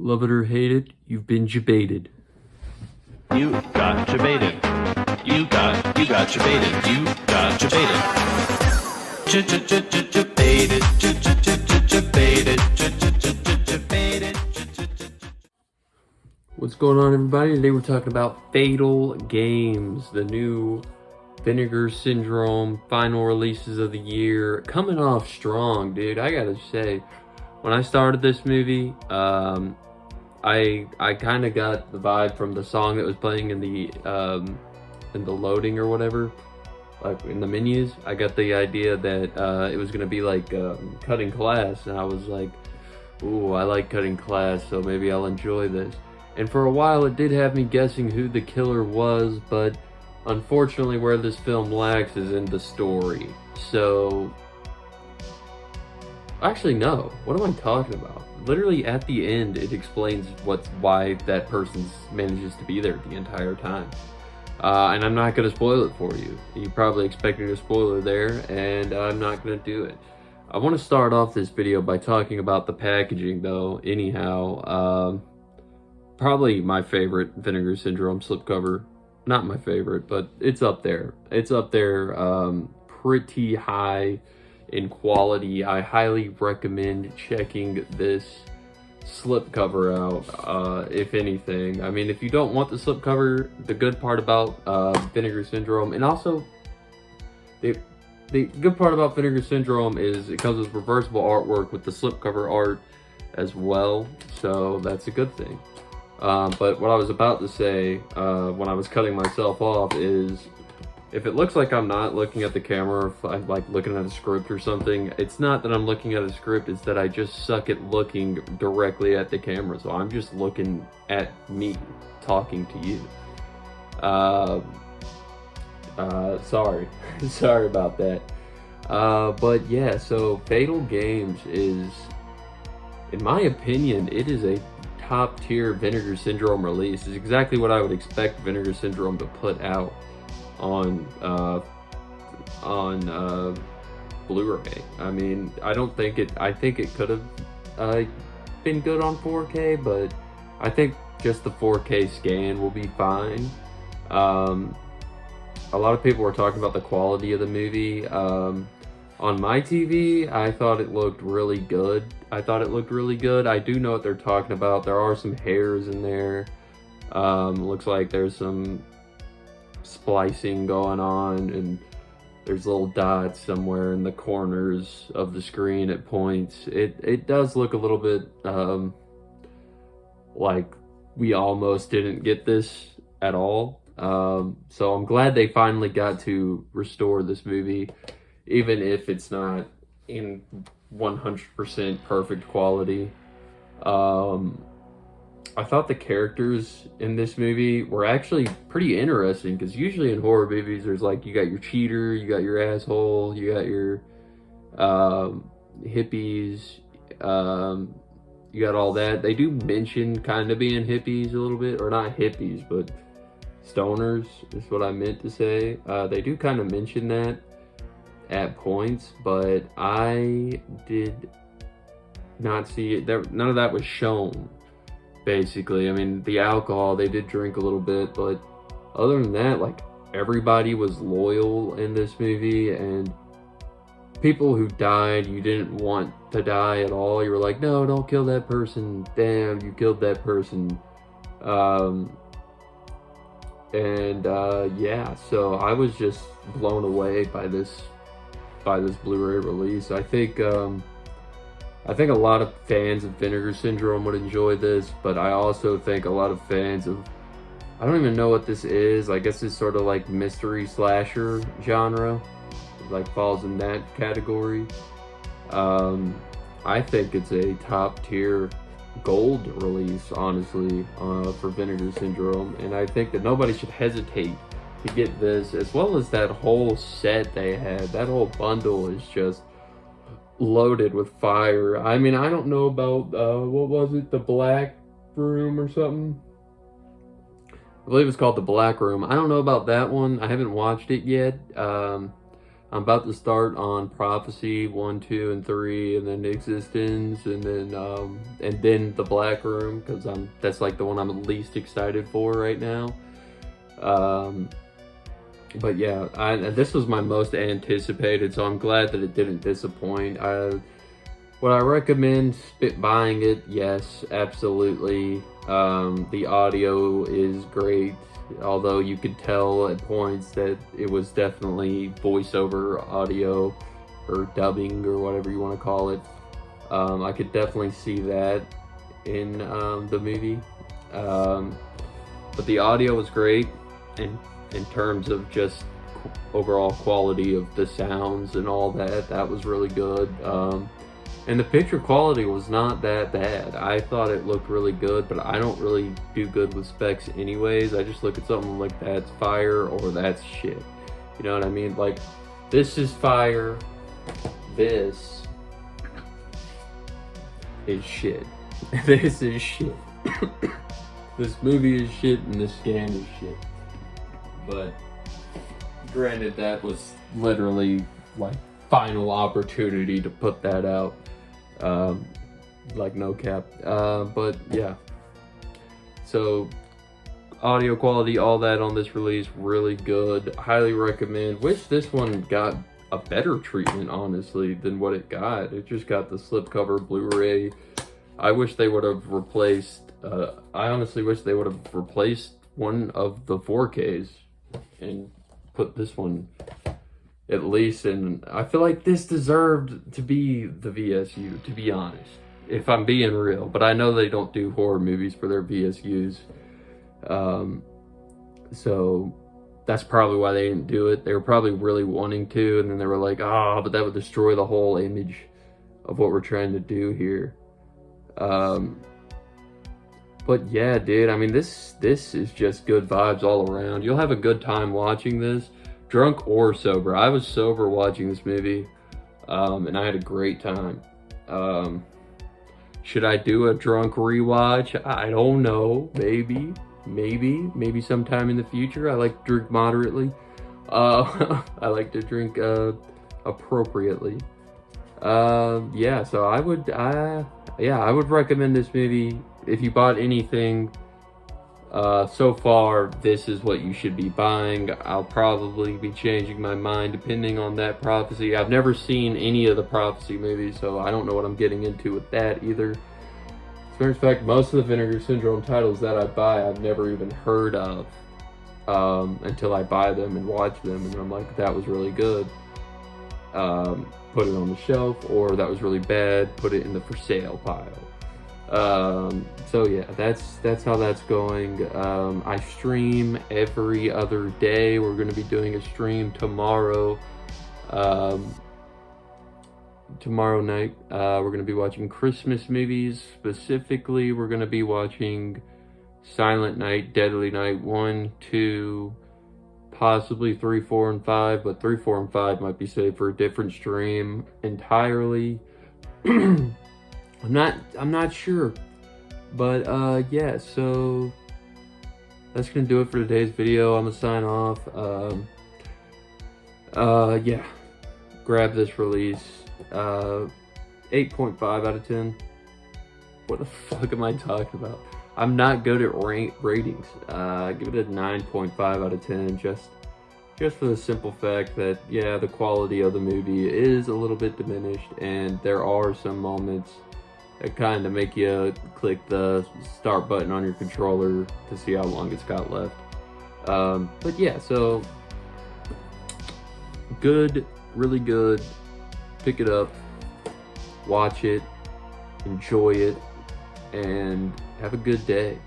Love it or hate it, you've been jebaited. You got jebaited. You got jebaited. You got jebaited. Jebaited. Jebaited. What's going on, everybody? Today we're talking about Fatal Games, the new Vinegar Syndrome final releases of the year. Coming off strong, dude. I gotta say, when I started this movie, I kind of got the vibe from the song that was playing in the loading or whatever, like in the menus. I got the idea that it was gonna be like cutting class, and I was like, "Ooh, I like cutting class, so maybe I'll enjoy this." And for a while, it did have me guessing who the killer was, but unfortunately, where this film lacks is in the story. So, actually, no. What am I talking about? Literally, at the end, it explains why that person manages to be there the entire time. And I'm not going to spoil it for you. You're probably expecting a spoiler there, and I'm not going to do it. I want to start off this video by talking about the packaging, though. Anyhow, probably my favorite Vinegar Syndrome slipcover. Not my favorite, but it's up there. It's up there, pretty high in quality. I highly recommend checking this slipcover out, if anything. I mean, if you don't want the slipcover, the good part about Vinegar Syndrome, and also the good part about Vinegar Syndrome is it comes with reversible artwork with the slipcover art as well, so that's a good thing. But what I was about to say when I was cutting myself off is, if it looks like I'm not looking at the camera, if I'm like looking at a script or something, it's not that I'm looking at a script, it's that I just suck at looking directly at the camera. So I'm just looking at me talking to you. Sorry. Sorry about that. But yeah, so Fatal Games is, in my opinion, it is a top tier Vinegar Syndrome release. It's exactly what I would expect Vinegar Syndrome to put out on Blu-ray. I mean, I think it could have been good on 4K, but I think just the 4K scan will be fine. A lot of people were talking about the quality of the movie. On my TV, I thought it looked really good. I do know what they're talking about. There are some hairs in there. Looks like there's some splicing going on, and there's little dots somewhere in the corners of the screen at points. It does look a little bit like we almost didn't get this at all. So I'm glad they finally got to restore this movie, even if it's not in 100% perfect quality. I thought the characters in this movie were actually pretty interesting, because usually in horror movies there's like, you got your cheater, you got your asshole, you got your hippies, you got all that. They do mention kind of being hippies a little bit, or not hippies, but stoners is what I meant to say. They do kind of mention that at points, but I did not see it there. None of that was shown, basically. I mean, the alcohol, they did drink a little bit, but other than that, like, everybody was loyal in this movie, and people who died, you didn't want to die at all. You were like, no, don't kill that person. Damn, you killed that person. Yeah, so I was just blown away by this Blu-ray release. I think a lot of fans of Vinegar Syndrome would enjoy this, but I also think a lot of fans of, I don't even know what this is. I guess it's sort of like mystery slasher genre, like falls in that category. I think it's a top tier gold release, honestly, for Vinegar Syndrome, and I think that nobody should hesitate to get this, as well as that whole set they had. That whole bundle is just loaded with fire. I mean, I don't know about what was it, the Black Room or something? I believe it's called the Black Room. I don't know about that one. I haven't watched it yet. I'm about to start on Prophecy 1, 2, and 3, and then Existence, and then The Black Room, because that's like the one I'm least excited for right now. But yeah, this was my most anticipated, so I'm glad that it didn't disappoint. Would I recommend buying it? Yes, absolutely. The audio is great, although you could tell at points that it was definitely voiceover audio or dubbing or whatever you want to call it. I could definitely see that in the movie. But the audio was great in terms of just overall quality of the sounds and all that. That was really good. And the picture quality was not that bad. I thought it looked really good, but I don't really do good with specs anyways. I just look at something like that's fire or that's shit. You know what I mean? Like, this is fire, this is shit. This is shit. This movie is shit and this scan is shit. But granted, that was literally like final opportunity to put that out. Like no cap. But yeah. So audio quality, all that on this release, really good. Highly recommend. Wish this one got a better treatment, honestly, than what it got. It just got the slipcover Blu-ray. I wish they would have replaced, I honestly wish they would have replaced one of the 4Ks and put this one at least in. I feel like this deserved to be the VSU, to be honest, if I'm being real. But I know they don't do horror movies for their VSUs. So that's probably why they didn't do it. They were probably really wanting to, and then they were like, but that would destroy the whole image of what we're trying to do here. But yeah, dude, I mean, this is just good vibes all around. You'll have a good time watching this, drunk or sober. I was sober watching this movie, and I had a great time. Should I do a drunk rewatch? I don't know. Maybe sometime in the future. I like to drink moderately. I like to drink appropriately. Yeah, so I would recommend this movie. If you bought anything so far, this is what you should be buying. I'll probably be changing my mind depending on that Prophecy. I've never seen any of the Prophecy movies, so I don't know what I'm getting into with that either. As a matter of fact, most of the Vinegar Syndrome titles that I buy, I've never even heard of until I buy them and watch them, and I'm like, that was really good. Put it on the shelf, or that was really bad, put it in the for sale pile. So yeah, that's how that's going. I stream every other day. We're going to be doing a stream tomorrow. Tomorrow night, we're going to be watching Christmas movies. Specifically, we're going to be watching Silent Night, Deadly Night 1, 2, possibly 3, 4, and 5, but 3, 4, and 5 might be saved for a different stream entirely. I'm not sure, but yeah, so that's gonna do it for today's video. I'm gonna sign off. Yeah, grab this release. 8.5 out of 10. What the fuck am I talking about? I'm not good at ratings. Give it a 9.5 out of 10, just for the simple fact that, yeah, the quality of the movie is a little bit diminished, and there are some moments that kind of make you click the start button on your controller to see how long it's got left. But yeah, so good, really good. Pick it up, watch it, enjoy it, and have a good day.